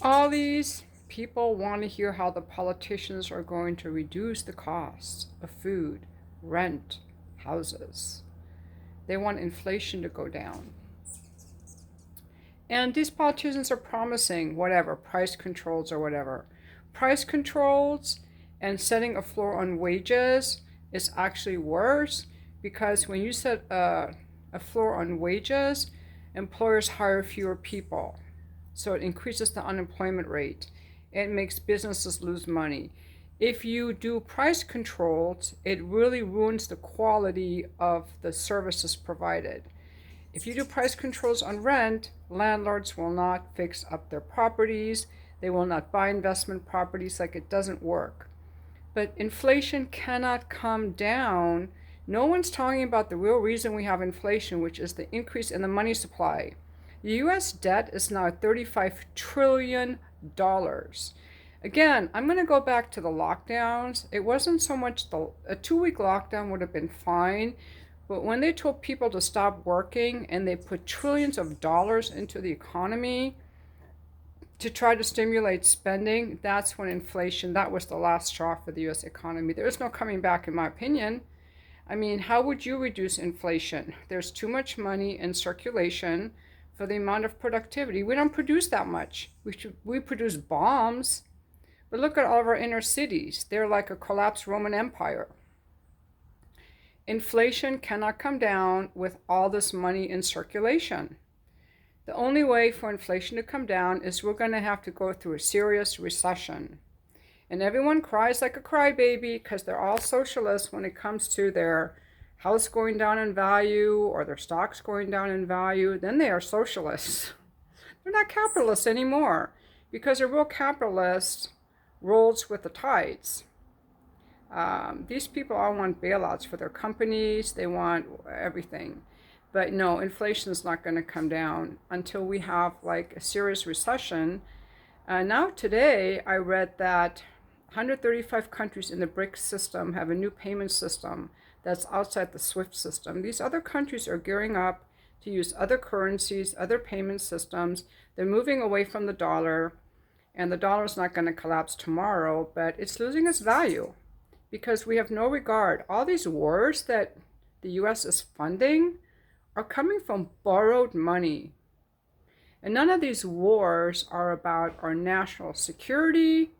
All these people want to hear how the politicians are going to reduce the costs of food, rent, houses. They want inflation to go down. And these politicians are promising whatever, price controls or whatever. Price controls and setting a floor on wages is actually worse, because when you set a floor on wages, employers hire fewer people. So it increases the unemployment rate. It makes businesses lose money. If you do price controls, it really ruins the quality of the services provided. If you do price controls on rent, landlords will not fix up their properties. They will not buy investment properties. Like, it doesn't work. But inflation cannot come down. No one's talking about the real reason we have inflation, which is the increase in the money supply. The US debt is now $35 trillion. Again, I'm going to go back to the lockdowns. It wasn't so much a 2-week lockdown would have been fine, but when they told people to stop working and they put trillions of dollars into the economy to try to stimulate spending, that's when inflation, that was the last straw for the US economy. There's no coming back, in my opinion. I mean, how would you reduce inflation? There's too much money in circulation for the amount of productivity. We don't produce that much. We produce bombs. But look at all of our inner cities. They're like a collapsed Roman Empire. Inflation cannot come down with all this money in circulation. The only way for inflation to come down is we're going to have to go through a serious recession. And everyone cries like a crybaby because they're all socialists when it comes to their house going down in value or their stocks going down in value. Then they are socialists. They're not capitalists anymore, because a real capitalist rolls with the tides. These people all want bailouts for their companies. They want everything. But no, inflation is not going to come down until we have like a serious recession. Now today I read that 135 countries in the BRICS system have a new payment system that's outside the SWIFT system. These other countries are gearing up to use other currencies, other payment systems. They're moving away from the dollar, and the dollar is not going to collapse tomorrow, but it's losing its value because we have no regard. All these wars that the US is funding are coming from borrowed money. And none of these wars are about our national security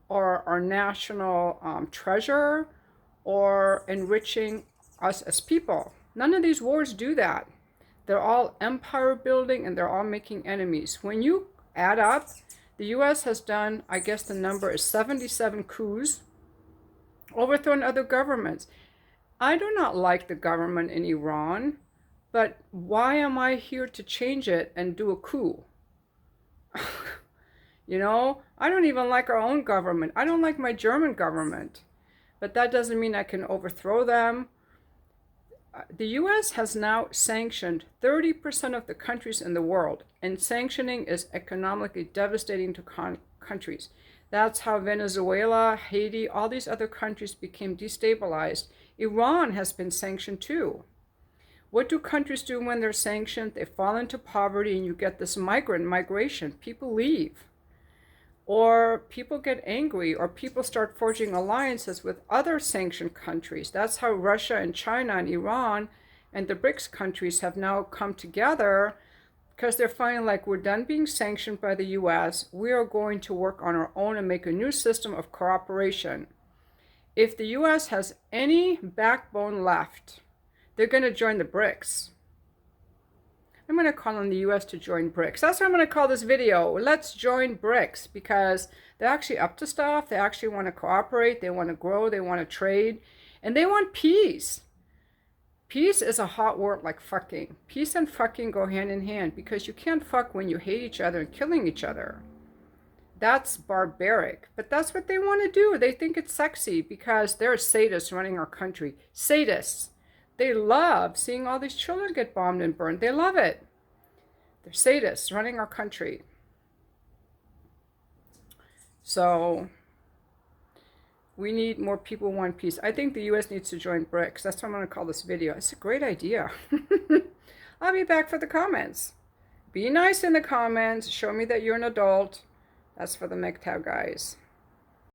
or our national treasure or enriching us as people. None of these wars do that. They're all empire building and they're all making enemies. When you add up, the US has done, I guess the number is 77 coups, overthrown other governments. I do not like the government in Iran, but why am I here to change it and do a coup? You know, I don't even like our own government. I don't like my German government, but that doesn't mean I can overthrow them. The US has now sanctioned 30% of the countries in the world, and sanctioning is economically devastating to countries. That's how Venezuela, Haiti, all these other countries became destabilized. Iran has been sanctioned too. What do countries do when they're sanctioned? They fall into poverty and you get this migration. People leave. Or people get angry, or people start forging alliances with other sanctioned countries. That's how Russia and China and Iran and the BRICS countries have now come together, because they're finding like, we're done being sanctioned by the US. We are going to work on our own and make a new system of cooperation. If the US has any backbone left, they're going to join the BRICS. I'm going to call on the US to join BRICS. That's what I'm going to call this video. Let's join BRICS, because they're actually up to stuff. They actually want to cooperate. They want to grow. They want to trade. And they want peace. Peace is a hot word like fucking. Peace and fucking go hand in hand, because you can't fuck when you hate each other and killing each other. That's barbaric. But that's what they want to do. They think it's sexy because they're sadists running our country. Sadists. They love seeing all these children get bombed and burned. They love it. They're sadists running our country. So we need more people who want peace. I think the US needs to join BRICS. That's what I'm going to call this video. It's a great idea. I'll be back for the comments. Be nice in the comments. Show me that you're an adult. That's for the MGTOW guys.